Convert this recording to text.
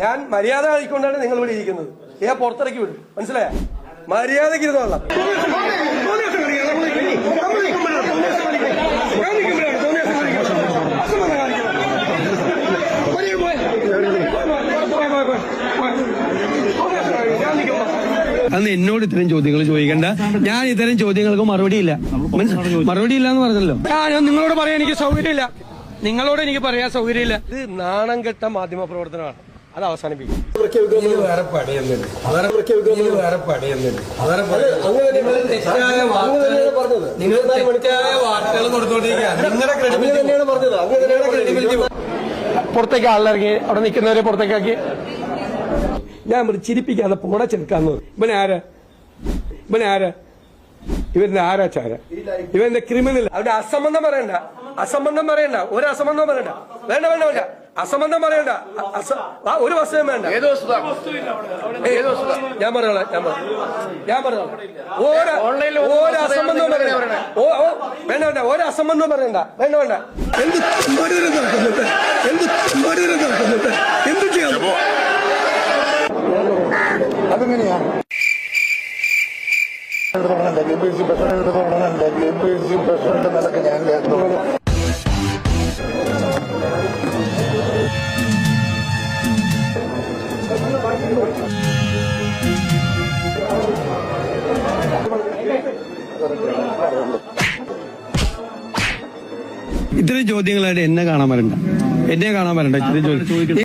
ഞാൻ മര്യാദ ആയിക്കൊണ്ടാണ് നിങ്ങൾ ഇവിടെ ഇരിക്കുന്നത്. ഞാൻ പുറത്തിറക്കി വിടും, മനസ്സിലായ? മര്യാദക്ക് ഇരുന്നോളാം. അന്ന് എന്നോട് ഇത്തരം ചോദ്യങ്ങൾ ചോദിക്കണ്ട. ഞാൻ ഇത്തരം ചോദ്യങ്ങൾക്ക് മറുപടിയില്ല എന്ന് പറഞ്ഞല്ലോ. ഞാൻ നിങ്ങളോട് പറയാൻ എനിക്ക് സൗകര്യമില്ല. നിങ്ങളോട് എനിക്ക് പറയാൻ സൗകര്യമില്ല. ഇത് നാണം കെട്ട മാധ്യമ പ്രവർത്തനമാണ്. അത് അവസാനിപ്പിക്കും. നിങ്ങൾ തെറ്റായ വാർത്തകൾ കൊടുത്തോണ്ടിരിക്കുക. പുറത്തേക്ക് ആളിറങ്ങി അവിടെ നിൽക്കുന്നവരെ പുറത്തേക്കാക്കി. ഞാൻ ചിരിപ്പിക്കാതെ പോടെ ചെറുക്കാന്ന്. ഇവന്റെ ആരാച്ചാര, ഇവന്റെ ക്രിമിനൽ. അവന്റെ അസംബന്ധം പറയണ്ട, ഒരു അസംബന്ധം പറയണ്ട. വേണ്ട അസംബന്ധം പറയണ്ട. ഒരു വസ്തുവും വേണ്ട. ഞാൻ പറഞ്ഞോളാം. ഒരു അസംബന്ധം പറയണ്ട. ഒരു അസംബന്ധം പറയണ്ട. വേണ്ട. എന്ത് ചെയ്യാൻ അതെങ്ങനെയാ പ്രസിഡന്റ് നിലക്ക് ഞാൻ ഇത്തരം ചോദ്യങ്ങളായിട്ട് എന്നെ കാണാൻ വരണ്ട. ഇത്തരം ചോദ്യം